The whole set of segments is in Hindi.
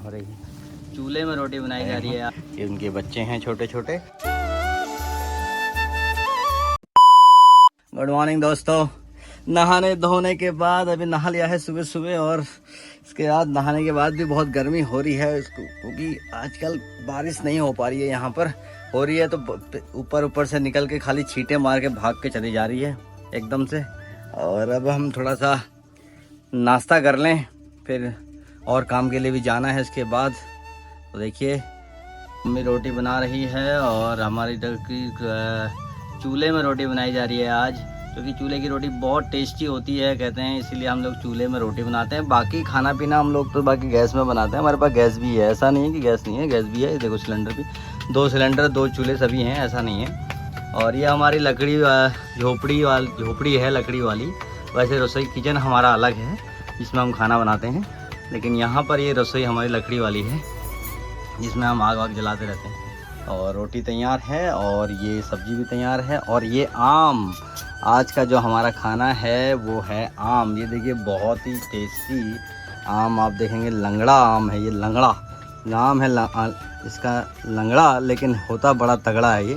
हो रही है, चूल्हे में रोटी बनाई जा रही है। ये उनके बच्चे हैं छोटे छोटे। गुड मॉर्निंग दोस्तों। नहाने धोने के बाद अभी नहा लिया है सुबह सुबह, और इसके बाद नहाने के बाद भी बहुत गर्मी हो रही है इसको, क्योंकि आजकल बारिश नहीं हो पा रही है। यहाँ पर हो रही है तो ऊपर ऊपर से निकल के खाली छींटे मार के भाग के चली जा रही है एकदम से। और अब हम थोड़ा सा नाश्ता कर लें, फिर और काम के लिए भी जाना है इसके बाद। तो देखिए मम्मी रोटी बना रही है, और हमारी इधर की चूल्हे में रोटी बनाई जा रही है आज, क्योंकि चूल्हे की रोटी बहुत टेस्टी होती है कहते हैं, इसीलिए हम लोग चूल्हे में रोटी बनाते हैं। बाकी खाना पीना हम लोग तो बाकी गैस में बनाते हैं। हमारे पास गैस भी है, ऐसा नहीं है कि गैस नहीं है, गैस भी है। देखो सिलेंडर भी 2 सिलेंडर 2 चूल्हे सभी हैं, ऐसा नहीं है। और ये हमारी लकड़ी झोपड़ी है लकड़ी वाली। वैसे रसोई किचन हमारा अलग है जिसमें हम खाना बनाते हैं, लेकिन यहाँ पर ये रसोई हमारी लकड़ी वाली है जिसमें हम आग वाग जलाते रहते हैं। और रोटी तैयार है, और ये सब्जी भी तैयार है, और ये आम, आज का जो हमारा खाना है वो है आम। ये देखिए बहुत ही टेस्टी आम, आप देखेंगे लंगड़ा आम है। ये लंगड़ा आम है, इसका लंगड़ा, लेकिन होता बड़ा तगड़ा है ये,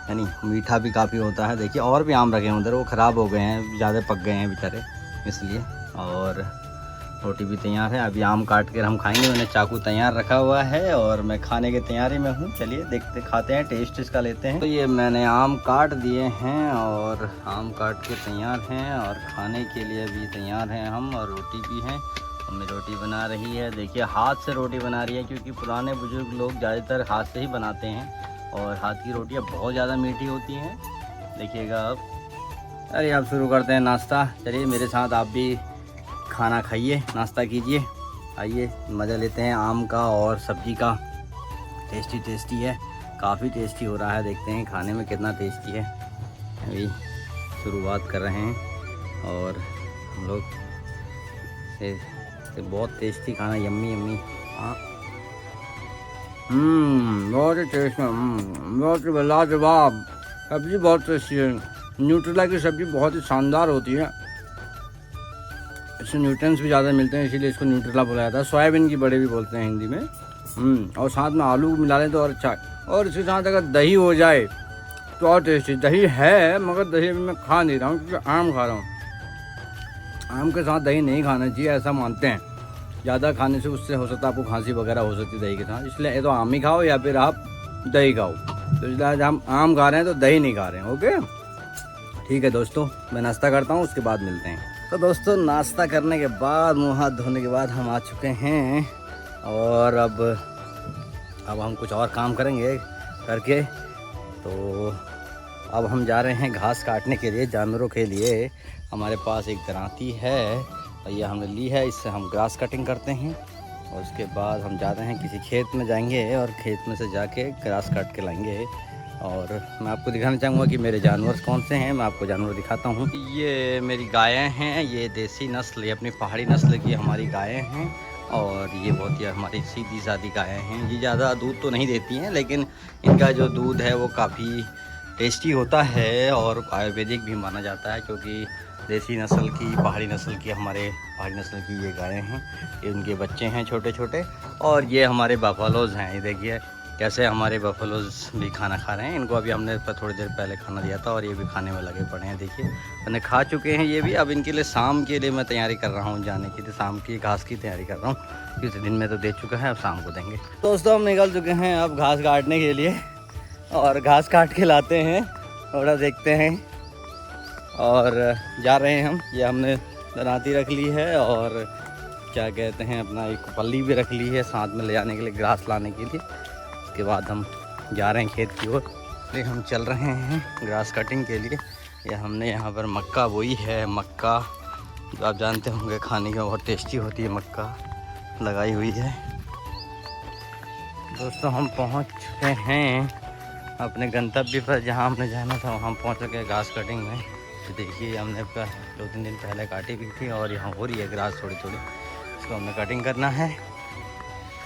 यानी मीठा भी काफ़ी होता है। देखिए और भी आम रखे हैं उधर, वो ख़राब हो गए हैं, ज़्यादा पक गए हैं बेचारे इसलिए। और रोटी भी तैयार है, अभी आम काट कर हम खाएंगे। मैंने चाकू तैयार रखा हुआ है और मैं खाने की तैयारी में हूँ। चलिए देखते खाते हैं, टेस्ट इसका लेते हैं। तो ये मैंने आम काट दिए हैं, और आम काट के तैयार हैं, और खाने के लिए भी तैयार हैं हम। और रोटी भी है, मम्मी रोटी बना रही है। देखिए हाथ से रोटी बना रही है, क्योंकि पुराने बुजुर्ग लोग ज़्यादातर हाथ से ही बनाते हैं, और हाथ की रोटियाँ बहुत ज़्यादा मीठी होती हैं। देखिएगा अब। अरे आप शुरू करते हैं नाश्ता। चलिए मेरे साथ आप भी खाना खाइए, नाश्ता कीजिए। आइए मज़ा लेते हैं आम का और सब्ज़ी का। टेस्टी टेस्टी है, काफ़ी टेस्टी हो रहा है। देखते हैं खाने में कितना टेस्टी है। अभी शुरुआत कर रहे हैं, और हम लोग से बहुत टेस्टी खाना, यम्मी यम्मी। हाँ बहुत ही टेस्ट है, बहुत ही लाजवाब सब्ज़ी, बहुत टेस्टी है। न्यूट्रेला की सब्ज़ी बहुत ही शानदार होती है, इसमें न्यूट्रिएंट्स भी ज़्यादा मिलते हैं, इसीलिए इसको न्यूट्रेला बोला जाता है। सोयाबीन की बड़े भी बोलते हैं हिंदी में। और साथ में आलू मिला लें तो और अच्छा है। और इसके साथ अगर दही हो जाए तो और टेस्टी। दही है मगर दही अभी मैं खा नहीं रहा हूँ, क्योंकि आम खा रहा हूँ। आम के साथ दही नहीं खाना चाहिए ऐसा मानते हैं, ज़्यादा खाने से उससे हो सकता है आपको खांसी वगैरह हो सकती है दही के साथ। इसलिए तो आम ही खाओ या फिर आप दही खाओ। तो इसलिए आज हम आम खा रहे हैं तो दही नहीं खा रहे हैं। ओके ठीक है दोस्तों, मैं नाश्ता करता हूँ, उसके बाद मिलते हैं। तो दोस्तों नाश्ता करने के बाद, मुँह हाथ धोने के बाद हम आ चुके हैं, और अब हम कुछ और काम करेंगे करके। तो अब हम जा रहे हैं घास काटने के लिए, जानवरों के लिए। हमारे पास एक दरांती है, और ये हमने ली है, इससे हम ग्रास कटिंग करते हैं। और उसके बाद हम जाते हैं किसी खेत में जाएंगे, और खेत में से जाके ग्रास काट के लाएंगे। और मैं आपको दिखाना चाहूँगा कि मेरे जानवर कौन से हैं। मैं आपको जानवर दिखाता हूँ। ये मेरी गायें हैं, ये देसी नस्ल, ये अपनी पहाड़ी नस्ल की हमारी गायें हैं। और ये बहुत ही हमारी सीधी सादी गायें हैं। ये ज़्यादा दूध तो नहीं देती हैं, लेकिन इनका जो दूध है वो काफ़ी टेस्टी होता है, और आयुर्वेदिक भी माना जाता है, क्योंकि देसी नस्ल की, पहाड़ी नस्ल की, हमारे पहाड़ी नस्ल की ये गायें हैं। ये उनके बच्चे हैं छोटे छोटे। और ये हमारे बफलोज़ हैं। ये देखिए कैसे हमारे बफलोज़ भी खाना खा रहे हैं। इनको अभी हमने थोड़ी देर पहले खाना दिया था, और ये भी खाने में लगे पड़े हैं। देखिए मैंने खा चुके हैं ये भी। अब इनके लिए शाम के लिए मैं तैयारी कर रहा हूँ जाने की, तो शाम की घास की तैयारी कर रहा हूँ। किसी दिन में तो दे चुका है, अब शाम को देंगे। दोस्तों हम निकल चुके हैं अब घास काटने के लिए, और घास काट के लाते हैं, थोड़ा देखते हैं, और जा रहे हैं हम। ये हमने दरांती रख ली है, और क्या कहते हैं अपना एक पल्ली भी रख ली है साथ में ले जाने के लिए, घास लाने के लिए। उसके बाद हम जा रहे हैं खेत की ओर। हम चल रहे हैं ग्रास कटिंग के लिए। ये हमने यहाँ पर मक्का बोई है। मक्का जो आप जानते होंगे खाने में बहुत टेस्टी होती है, मक्का लगाई हुई है। दोस्तों हम पहुँच चुके हैं अपने गंतव्य पर, जहाँ हमने जाना था वहाँ पहुँच चुके हैं घास कटिंग में। तो देखिए हमने 2-3 दिन पहले काटी भी थी, और यहाँ हो रही है ग्रास थोड़ी थोड़ी। इसको हमने कटिंग करना है,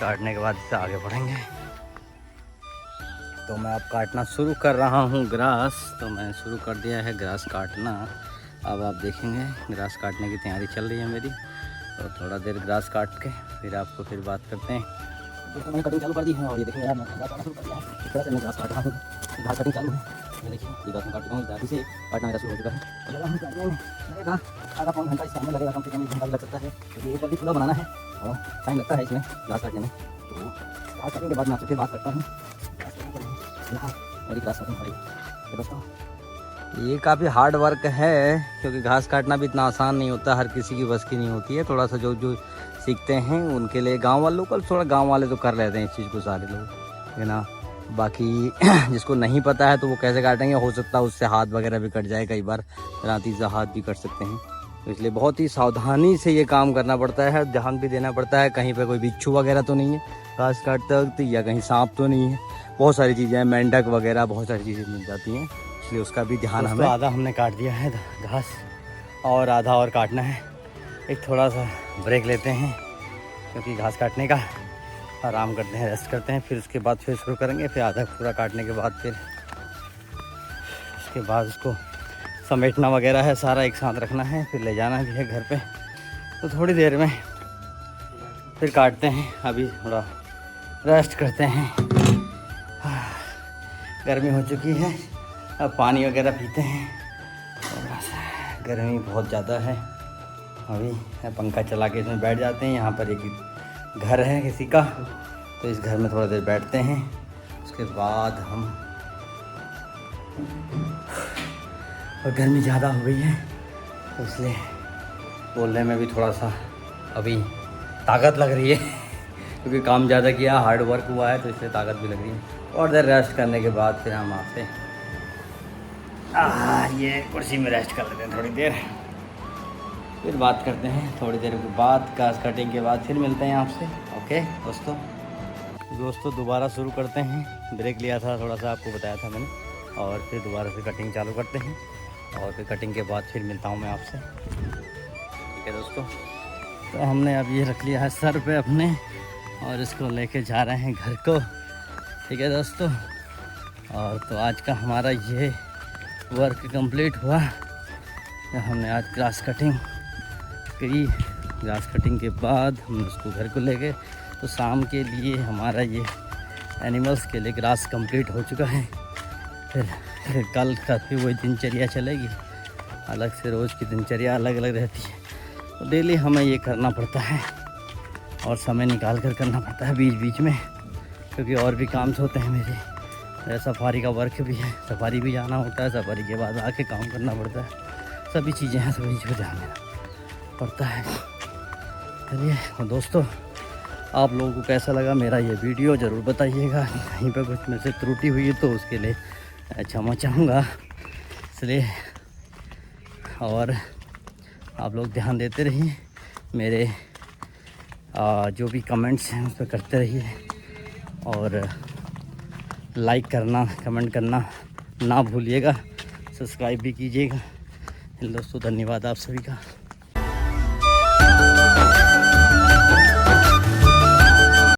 काटने के बाद इससे आगे बढ़ेंगे। तो मैं अब काटना शुरू कर रहा हूँ ग्रास। तो मैंने शुरू कर दिया है ग्रास काटना। अब आप देखेंगे ग्रास काटने की तैयारी चल रही है मेरी। तो थोड़ा देर ग्रास काट के फिर आपको बात करते हैं। तो मैंने कटिंग चालू कर दी है और ये देखिए यार मैं घास काटना शुरू कर दिया है। इस तरह से मैं घास काट रहा हूँ, घास कटिंग चालू है। ये देखिए ये घास मैं काट चुका हूँ, इस से काटना मेरा शुरू हो चुका है। लगा हूँ काटने में लगेगा आधा पौन घंटा, इस टाइम में लगेगा, कम से कम 1 घंटा भी लग सकता है क्योंकि ये जल्दी खुला बनाना है और टाइम लगता है इसमें घास काटने में। तो घास काटने के बाद मैं आपसे फिर बात करता हूँ। यहाँ मेरी घास काटनी पड़ेगी दोस्तों। ये काफ़ी हार्ड वर्क है क्योंकि घास काटना भी इतना आसान नहीं होता, हर किसी की बस की नहीं होती है। थोड़ा सा जो जो सीखते हैं उनके लिए, गांव वालों को थोड़ा, गांव वाले तो कर लेते हैं इस चीज़ को सारे लोग, है ना। बाकी जिसको नहीं पता है तो वो कैसे काटेंगे, हो सकता है उससे हाथ वगैरह भी कट जाए, कई बार राती से हाथ भी कट सकते हैं। तो इसलिए बहुत ही सावधानी से ये काम करना पड़ता है, ध्यान भी देना पड़ता है कहीं पर कोई बिच्छू वगैरह तो नहीं है घास काटते वक्त, या कहीं सांप तो नहीं है। बहुत सारी चीज़ें हैं, मेंढक वगैरह बहुत सारी चीज़ें मिल जाती हैं, इसलिए उसका भी ध्यान हमें। आधा हमने काट दिया है घास और आधा और काटना है। एक थोड़ा सा ब्रेक लेते हैं क्योंकि घास काटने का आराम करते हैं, रेस्ट करते हैं, फिर उसके बाद फिर शुरू करेंगे। फिर आधा पूरा काटने के बाद फिर उसके बाद उसको समेटना वगैरह है, सारा एक साथ रखना है, फिर ले जाना भी है घर पे। तो थोड़ी देर में फिर काटते हैं, अभी थोड़ा रेस्ट करते हैं। गर्मी हो चुकी है, अब पानी वगैरह पीते हैं। गर्मी बहुत ज़्यादा है, अभी पंखा चला के इसमें बैठ जाते हैं। यहाँ पर एक घर है किसी का, तो इस घर में थोड़ा देर बैठते हैं, उसके बाद हम, और गर्मी ज़्यादा हो गई है तो इसलिए बोलने में भी थोड़ा सा अभी ताकत लग रही है क्योंकि काम ज़्यादा किया, हार्ड वर्क हुआ है, तो इसलिए ताकत भी लग रही है। और देर रेस्ट करने के बाद फिर हम आपसे ये कुर्सी में रेस्ट कर लेते हैं थोड़ी देर, फिर बात करते हैं थोड़ी देर के बाद, घास कटिंग के बाद फिर मिलते हैं आपसे। ओके दोस्तों दोबारा शुरू करते हैं। ब्रेक लिया था थोड़ा सा, आपको बताया था मैंने, और फिर दोबारा से कटिंग चालू करते हैं और फिर कटिंग के बाद फिर मिलता हूँ मैं आपसे। ठीक है दोस्तों, तो हमने अब ये रख लिया है सर पे अपने और इसको लेके जा रहे हैं घर को। ठीक है दोस्तों, और तो आज का हमारा ये वर्क कंप्लीट हुआ। हमने आज ग्रास कटिंग करी, ग्रास कटिंग के बाद हम उसको घर को ले गए। तो शाम के लिए हमारा ये एनिमल्स के लिए ग्रास कंप्लीट हो चुका है। फिर कल का फिर वही दिनचर्या चलेगी, अलग से रोज़ की दिनचर्या अलग अलग रहती है, तो डेली हमें ये करना पड़ता है और समय निकाल कर करना पड़ता है बीच बीच में, क्योंकि और भी काम होते हैं मेरे सफारी का वर्क भी है, सफारी भी जाना होता है, सफारी के बाद आके काम करना पड़ता है, सभी चीज़ें हैं, सभी चीज़ को ध्यान देना पड़ता है। चलिए दोस्तों, आप लोगों को कैसा लगा मेरा ये वीडियो ज़रूर बताइएगा। कहीं पर कुछ मेरे से त्रुटि हुई है तो उसके लिए क्षमा चाहूँगा, इसलिए और आप लोग ध्यान देते रहिए, मेरे जो भी कमेंट्स हैं उस पर करते रहिए और लाइक करना, कमेंट करना ना भूलिएगा, सब्सक्राइब भी कीजिएगा। दोस्तों धन्यवाद आप सभी का।